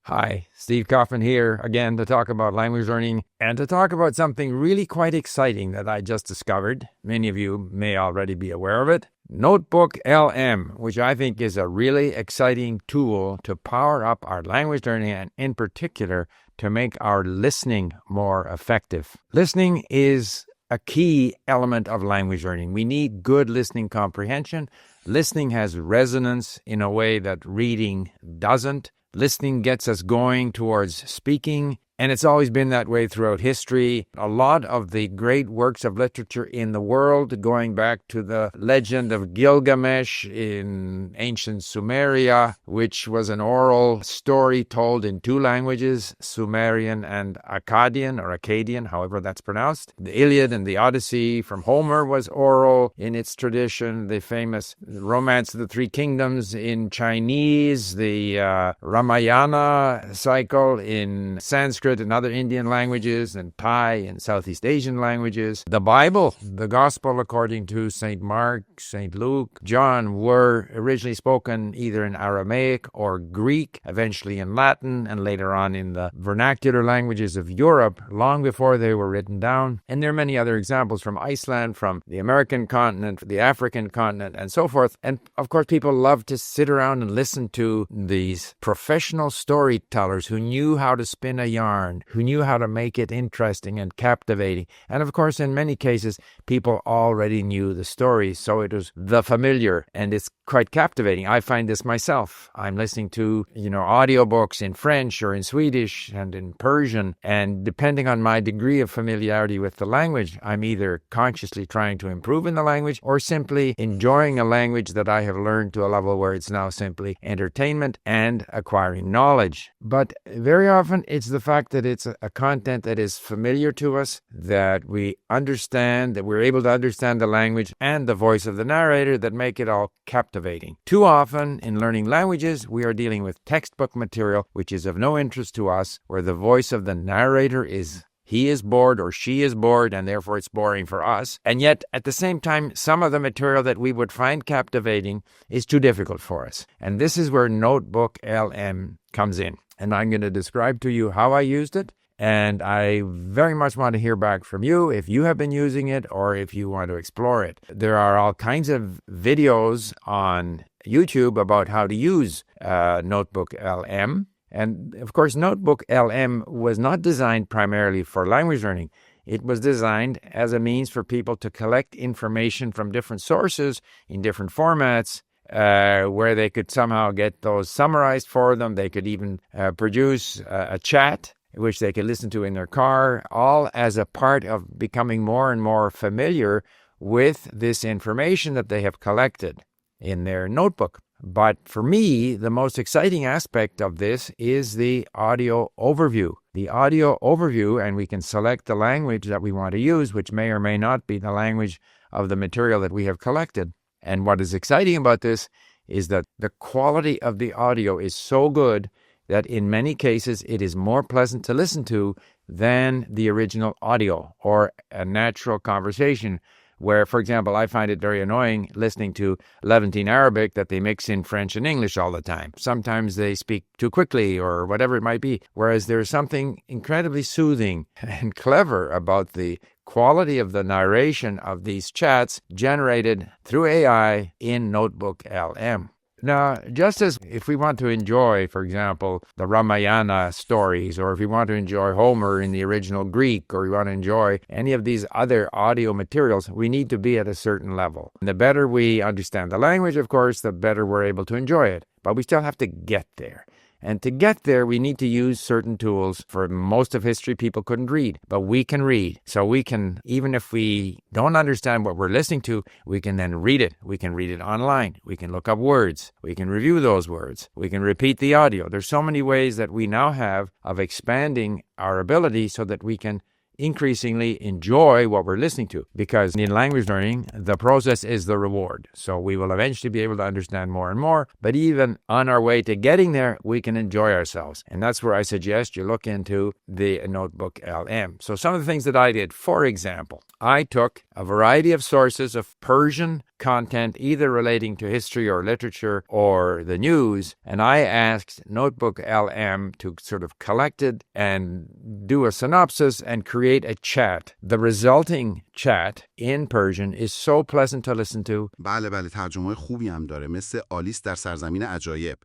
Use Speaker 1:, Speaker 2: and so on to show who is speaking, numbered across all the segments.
Speaker 1: Hi, Steve Kaufmann here again to talk about language learning and to talk about something really quite exciting that I just discovered. Many of you may already be aware of it. NotebookLM, which I think is a really exciting tool to power up our language learning and in particular to make our listening more effective. Listening is a key element of language learning. We need good listening comprehension. Listening has resonance in a way that reading doesn't. Listening gets us going towards speaking, and it's always been that way throughout history. A lot of the great works of literature in the world, going back to the legend of Gilgamesh in ancient Sumeria, which was an oral story told in two languages, Sumerian and Akkadian, however that's pronounced. The Iliad and the Odyssey from Homer was oral in its tradition. The famous Romance of the Three Kingdoms in Chinese, the Ramayana cycle in Sanskrit and other Indian languages, and Thai and Southeast Asian languages. The Bible, the Gospel according to St. Mark, St. Luke, John, were originally spoken either in Aramaic or Greek, eventually in Latin, and later on in the vernacular languages of Europe, long before they were written down. And there are many other examples from Iceland, from the American continent, the African continent, and so forth. And of course, people love to sit around and listen to these professional storytellers who knew how to spin a yarn, who knew how to make it interesting and captivating. And of course, in many cases, people already knew the story, so it was the familiar, and it's quite captivating. I find this myself. I'm listening to, audiobooks in French or in Swedish and in Persian, and depending on my degree of familiarity with the language, I'm either consciously trying to improve in the language or simply enjoying a language that I have learned to a level where it's now simply entertainment and acquiring knowledge. But very often, it's the fact that it's a content that is familiar to us, that we understand, that we're able to understand the language and the voice of the narrator that make it all captivating. Too often in learning languages, we are dealing with textbook material which is of no interest to us, where the voice of the narrator is he is bored or she is bored, and therefore it's boring for us. And yet, at the same time, some of the material that we would find captivating is too difficult for us. And this is where NotebookLM comes in. And I'm going to describe to you how I used it. And I very much want to hear back from you if you have been using it or if you want to explore it. There are all kinds of videos on YouTube about how to use NotebookLM. And of course, NotebookLM was not designed primarily for language learning. It was designed as a means for people to collect information from different sources in different formats, where they could somehow get those summarized for them. They could even produce a chat, which they could listen to in their car, all as a part of becoming more and more familiar with this information that they have collected in their notebook. But for me, the most exciting aspect of this is the audio overview. The audio overview, and we can select the language that we want to use, which may or may not be the language of the material that we have collected. And what is exciting about this is that the quality of the audio is so good that in many cases it is more pleasant to listen to than the original audio or a natural conversation, where, for example, I find it very annoying listening to Levantine Arabic that they mix in French and English all the time. Sometimes they speak too quickly or whatever it might be, whereas there's something incredibly soothing and clever about the quality of the narration of these chats generated through AI in NotebookLM. Now, just as if we want to enjoy, for example, the Ramayana stories, or if we want to enjoy Homer in the original Greek, or we want to enjoy any of these other audio materials, we need to be at a certain level. And the better we understand the language, of course, the better we're able to enjoy it. But we still have to get there. And to get there, we need to use certain tools. For most of history, people couldn't read, but we can read. So we can, even if we don't understand what we're listening to, we can then read it. We can read it online. We can look up words. We can review those words. We can repeat the audio. There's so many ways that we now have of expanding our ability so that we can increasingly enjoy what we're listening to, because in language learning, the process is the reward. So we will eventually be able to understand more and more, but even on our way to getting there, we can enjoy ourselves. And that's where I suggest you look into the NotebookLM. So some of the things that I did, for example, I took a variety of sources of Persian content either relating to history or literature or the news, and I asked NotebookLM to sort of collect it and do a synopsis and create a chat. The resulting chat in Persian is so pleasant to listen to.
Speaker 2: بله ترجمه خوبی هم داره، مثل آلیس در سرزمین عجایب،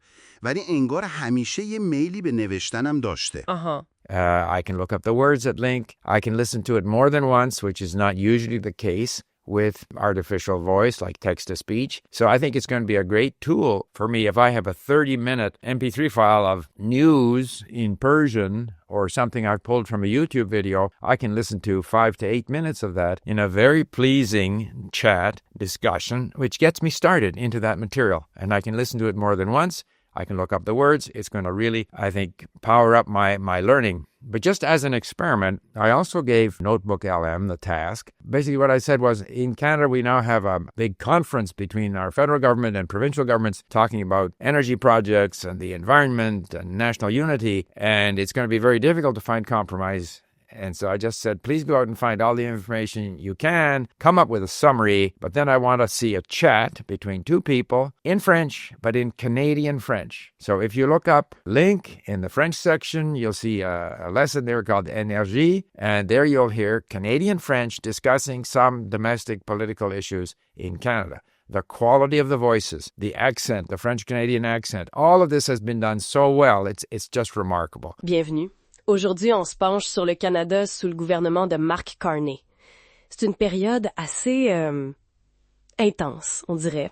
Speaker 2: ولی انگار همیشه یه میلی به نوشتنم داشته.
Speaker 1: I can look up the words at link. I can listen to it more than once, which is not usually the case with artificial voice like text-to-speech. So I think it's going to be a great tool for me if I have a 30-minute MP3 file of news in Persian or something I've pulled from a YouTube video. I can listen to 5 to 8 minutes of that in a very pleasing chat discussion, which gets me started into that material. And I can listen to it more than once. I can look up the words. It's going to really, I think, power up my learning. But just as an experiment, I also gave NotebookLM the task. Basically what I said was, in Canada, we now have a big conference between our federal government and provincial governments talking about energy projects and the environment and national unity. And it's going to be very difficult to find compromise. And so I just said, please go out and find all the information you can, come up with a summary, but then I want to see a chat between two people in French, but in Canadian French. So if you look up link in the French section, you'll see a lesson there called Énergie, and there you'll hear Canadian French discussing some domestic political issues in Canada. The quality of the voices, the accent, the French-Canadian accent, all of this has been done so well, it's just remarkable.
Speaker 3: Bienvenue. Aujourd'hui, on se penche sur le Canada sous le gouvernement de Mark Carney. C'est une période assez intense, on dirait.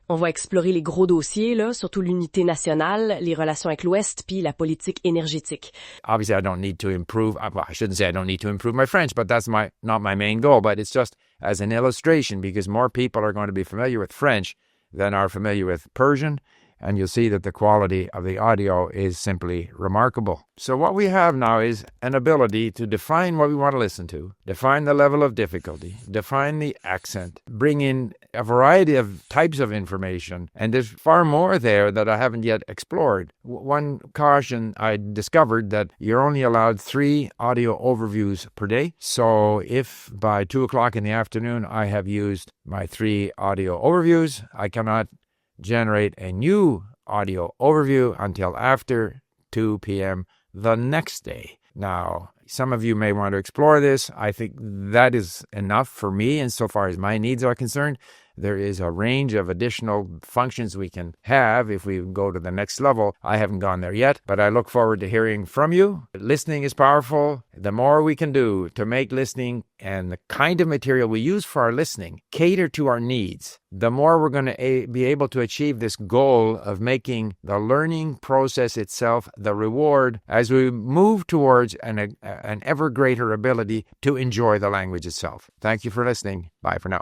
Speaker 3: On va explorer les gros dossiers, là, surtout l'unité nationale, les relations avec l'Ouest, puis la politique énergétique.
Speaker 1: Obviously, I don't need to improve. Well, I shouldn't say I don't need to improve my French, but that's not my main goal. But it's just as an illustration, because more people are going to be familiar with French than are familiar with Persian. And you'll see that the quality of the audio is simply remarkable. So what we have now is an ability to define what we want to listen to, define the level of difficulty, define the accent, bring in a variety of types of information, and there's far more there that I haven't yet explored. One caution, I discovered that you're only allowed 3 audio overviews per day. So if by 2 o'clock in the afternoon I have used my 3 audio overviews, I cannot generate a new audio overview until after 2 p.m. the next day. Now, some of you may want to explore this. I think that is enough for me insofar as my needs are concerned. There is a range of additional functions we can have if we go to the next level. I haven't gone there yet, but I look forward to hearing from you. Listening is powerful. The more we can do to make listening and the kind of material we use for our listening cater to our needs, the more we're going to be able to achieve this goal of making the learning process itself the reward as we move towards an ever greater ability to enjoy the language itself. Thank you for listening. Bye for now.